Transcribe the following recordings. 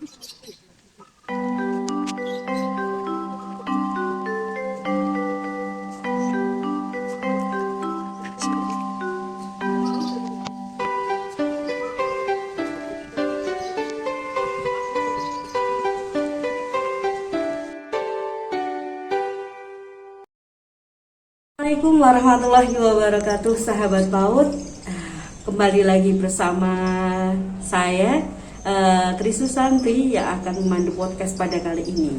Assalamualaikum warahmatullahi wabarakatuh, sahabat PAUD. Kembali lagi bersama saya Tri Susanti yang akan memandu podcast pada kali ini.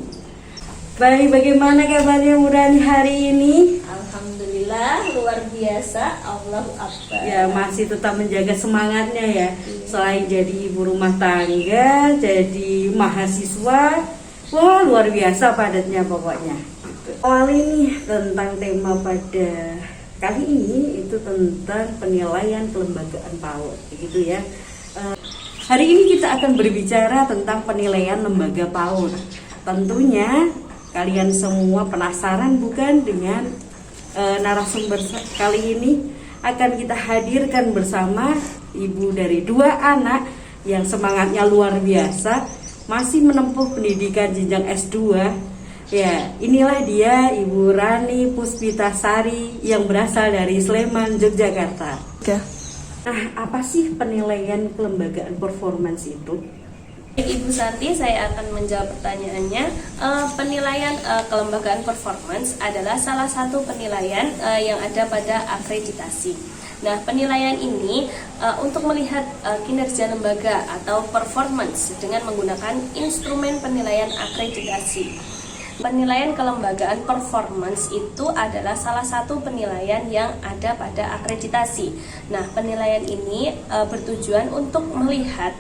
Baik, bagaimana kabarnya Murani hari ini? Alhamdulillah luar biasa, Allahu Akbar. Ya, masih tetap menjaga semangatnya ya. Selain jadi ibu rumah tangga, jadi mahasiswa, wah luar biasa padatnya pokoknya. Awal ini tentang tema pada kali ini itu tentang penilaian kelembagaan PAUD, begitu ya. Hari ini kita akan berbicara tentang penilaian lembaga PAUD. Tentunya kalian semua penasaran bukan dengan narasumber kali ini? Akan kita hadirkan bersama ibu dari dua anak yang semangatnya luar biasa, masih menempuh pendidikan jenjang S2. Ya, inilah dia Ibu Rani Puspitasari yang berasal dari Sleman, Yogyakarta. Nah, apa sih penilaian kelembagaan performance itu? Ibu Santi, saya akan menjawab pertanyaannya. Penilaian kelembagaan performance adalah salah satu penilaian yang ada pada akreditasi. Nah, penilaian ini untuk melihat kinerja lembaga atau performance dengan menggunakan instrumen penilaian akreditasi. Penilaian kelembagaan performance itu adalah salah satu penilaian yang ada pada akreditasi. Nah, penilaian ini bertujuan untuk melihat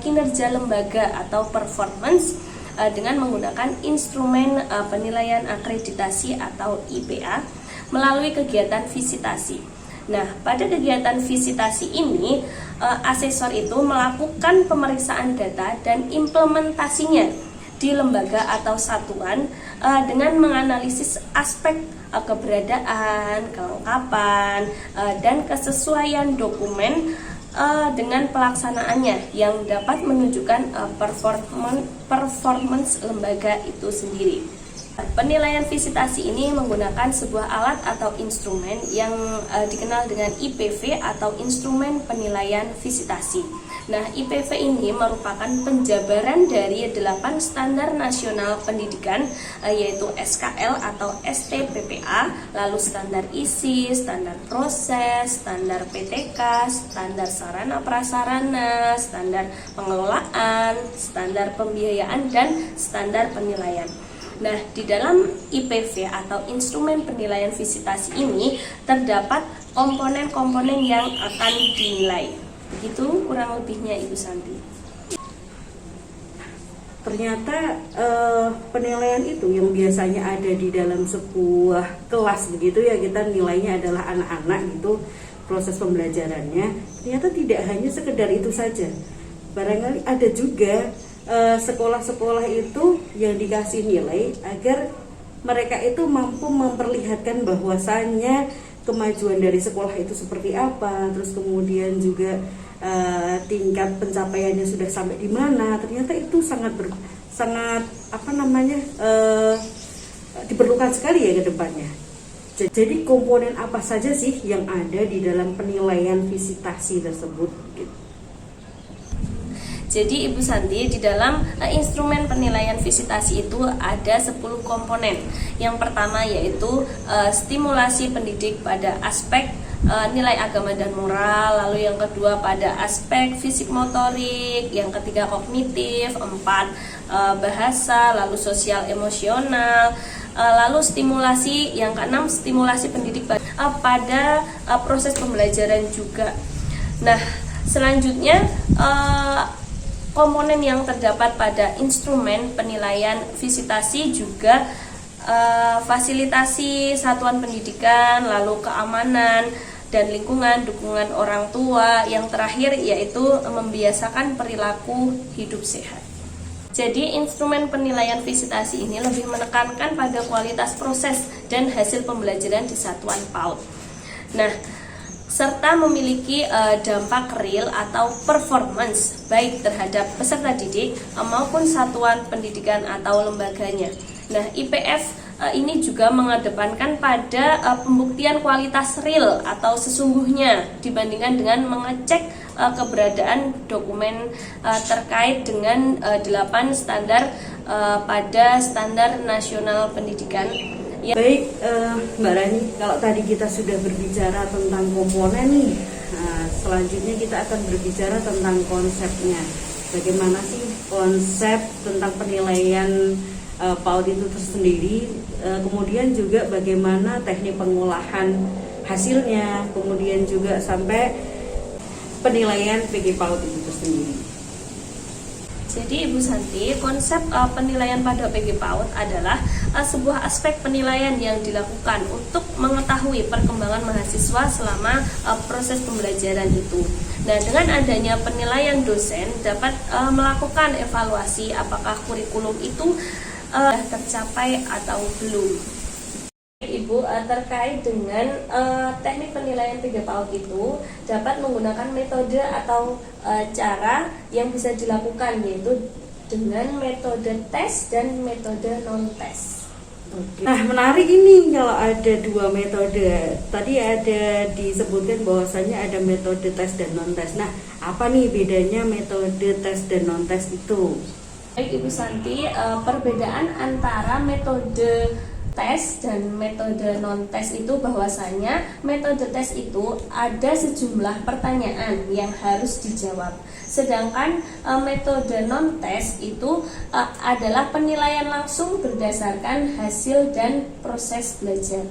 kinerja lembaga atau performance dengan menggunakan instrumen penilaian akreditasi atau IPA melalui kegiatan visitasi. Nah, pada kegiatan visitasi ini, asesor itu melakukan pemeriksaan data dan implementasinya di lembaga atau satuan dengan menganalisis aspek keberadaan, kelengkapan, dan kesesuaian dokumen dengan pelaksanaannya yang dapat menunjukkan performance lembaga itu sendiri. Penilaian visitasi ini menggunakan sebuah alat atau instrumen yang dikenal dengan IPV atau instrumen penilaian visitasi. Nah, IPV ini merupakan penjabaran dari 8 standar nasional pendidikan, yaitu SKL atau STPPA, lalu standar isi, standar proses, standar PTK, standar sarana prasarana, standar pengelolaan, standar pembiayaan, dan standar penilaian. Nah, di dalam IPV atau instrumen penilaian visitasi ini terdapat komponen-komponen yang akan dinilai. Begitu kurang lebihnya Ibu Santi. Ternyata penilaian itu yang biasanya ada di dalam sebuah kelas begitu ya, kita nilainya adalah anak-anak gitu, proses pembelajarannya. Ternyata tidak hanya sekedar itu saja. Barangkali ada juga sekolah-sekolah itu yang dikasih nilai agar mereka itu mampu memperlihatkan bahwasannya kemajuan dari sekolah itu seperti apa, terus kemudian juga tingkat pencapaiannya sudah sampai di mana. Ternyata itu sangat diperlukan sekali ya ke depannya. Jadi komponen apa saja sih yang ada di dalam penilaian visitasi tersebut gitu. Jadi Ibu Santi, di dalam instrumen penilaian visitasi itu ada 10 komponen. Yang pertama yaitu stimulasi pendidik pada aspek nilai agama dan moral, lalu yang kedua pada aspek fisik motorik, yang ketiga kognitif, 4 bahasa, lalu sosial emosional, lalu stimulasi, yang keenam stimulasi pendidik pada proses pembelajaran juga. Nah, selanjutnya komponen yang terdapat pada instrumen penilaian visitasi juga fasilitasi satuan pendidikan, lalu keamanan dan lingkungan, dukungan orang tua, yang terakhir yaitu membiasakan perilaku hidup sehat. Jadi instrumen penilaian visitasi ini lebih menekankan pada kualitas proses dan hasil pembelajaran di satuan PAUD. Nah, serta memiliki dampak real atau performance baik terhadap peserta didik maupun satuan pendidikan atau lembaganya. Nah, IPF ini juga mengedepankan pada pembuktian kualitas real atau sesungguhnya dibandingkan dengan mengecek keberadaan dokumen terkait dengan 8 standar pada standar nasional pendidikan. Baik, Mbak Rani, kalau tadi kita sudah berbicara tentang komponen nih, selanjutnya kita akan berbicara tentang konsepnya. Bagaimana sih konsep tentang penilaian PAUD itu tersendiri, kemudian juga bagaimana teknik pengolahan hasilnya, kemudian juga sampai penilaian PG PAUD itu tersendiri. Jadi Ibu Santi, konsep penilaian pada PG PAUD adalah sebuah aspek penilaian yang dilakukan untuk mengetahui perkembangan mahasiswa selama proses pembelajaran itu. Nah, dengan adanya penilaian, dosen dapat melakukan evaluasi apakah kurikulum itu tercapai atau belum. Ibu, terkait dengan teknik penilaian PG PAUD itu dapat menggunakan metode atau cara yang bisa dilakukan, yaitu dengan metode tes dan metode non-tes. Nah, menarik ini kalau ada dua metode. Tadi ada disebutkan bahwasanya ada metode tes dan non-tes. Nah, apa nih bedanya metode tes dan non-tes itu? Baik Ibu Santi, perbedaan antara metode tes dan metode non-tes itu bahwasanya metode tes itu ada sejumlah pertanyaan yang harus dijawab. Sedangkan metode non-tes itu adalah penilaian langsung berdasarkan hasil dan proses belajar.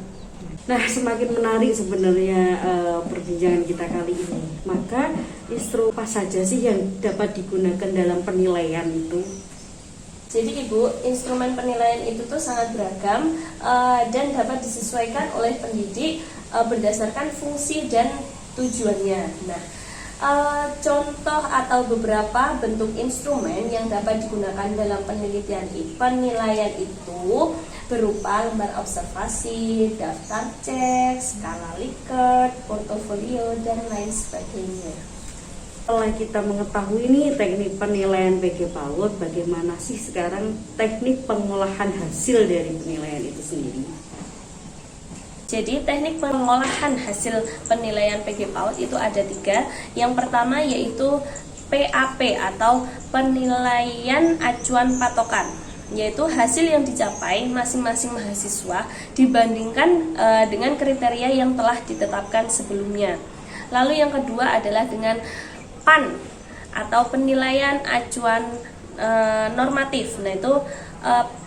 Nah, semakin menarik sebenarnya perbincangan kita kali ini. Maka instrumen apa saja sih yang dapat digunakan dalam penilaian itu? Jadi Ibu, instrumen penilaian itu tuh sangat beragam dan dapat disesuaikan oleh pendidik berdasarkan fungsi dan tujuannya. Nah, contoh atau beberapa bentuk instrumen yang dapat digunakan dalam penilaian itu berupa lembar observasi, daftar cek, skala Likert, portofolio, dan lain sebagainya. Setelah kita mengetahui nih teknik penilaian PG PAUD, bagaimana sih sekarang teknik pengolahan hasil dari penilaian itu sendiri? Jadi teknik pengolahan hasil penilaian PG PAUD itu ada 3. Yang pertama yaitu PAP atau penilaian acuan patokan, yaitu hasil yang dicapai masing-masing mahasiswa dibandingkan dengan kriteria yang telah ditetapkan sebelumnya. Lalu yang kedua adalah dengan PAN atau penilaian acuan normatif. Nah, itu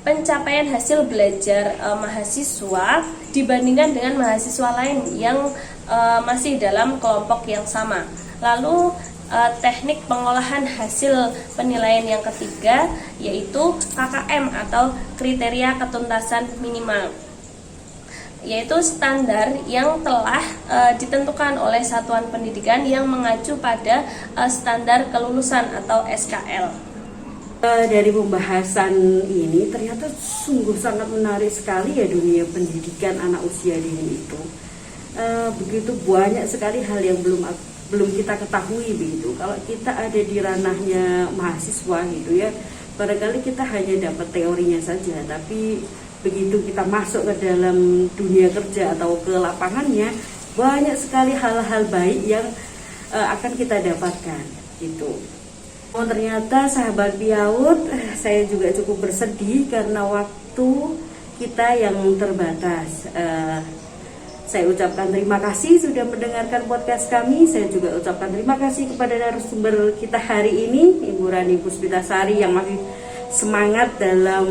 pencapaian hasil belajar mahasiswa dibandingkan dengan mahasiswa lain yang masih dalam kelompok yang sama. Lalu teknik pengolahan hasil penilaian yang ketiga yaitu KKM atau kriteria ketuntasan minimal, yaitu standar yang telah ditentukan oleh satuan pendidikan yang mengacu pada standar kelulusan atau SKL. Dari pembahasan ini ternyata sungguh sangat menarik sekali ya dunia pendidikan anak usia dini itu. Begitu banyak sekali hal yang belum kita ketahui begitu. Kalau kita ada di ranahnya mahasiswa gitu ya, barangkali kita hanya dapat teorinya saja, tapi begitu kita masuk ke dalam dunia kerja atau ke lapangannya, banyak sekali hal-hal baik yang akan kita dapatkan gitu. Oh, ternyata sahabat PAUD, saya juga cukup bersedih karena waktu kita yang terbatas. Saya ucapkan terima kasih sudah mendengarkan podcast kami. Saya juga ucapkan terima kasih kepada narasumber kita hari ini, Ibu Rani Puspitasari, yang masih semangat dalam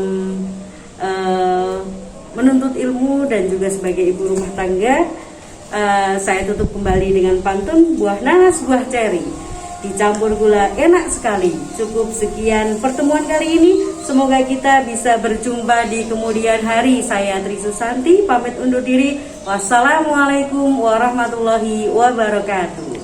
menuntut ilmu dan juga sebagai ibu rumah tangga. Saya tutup kembali dengan pantun, buah nanas buah ceri dicampur gula enak sekali. Cukup sekian pertemuan kali ini, semoga kita bisa berjumpa di kemudian hari. Saya Tri Susanti pamit undur diri. Wassalamualaikum warahmatullahi wabarakatuh.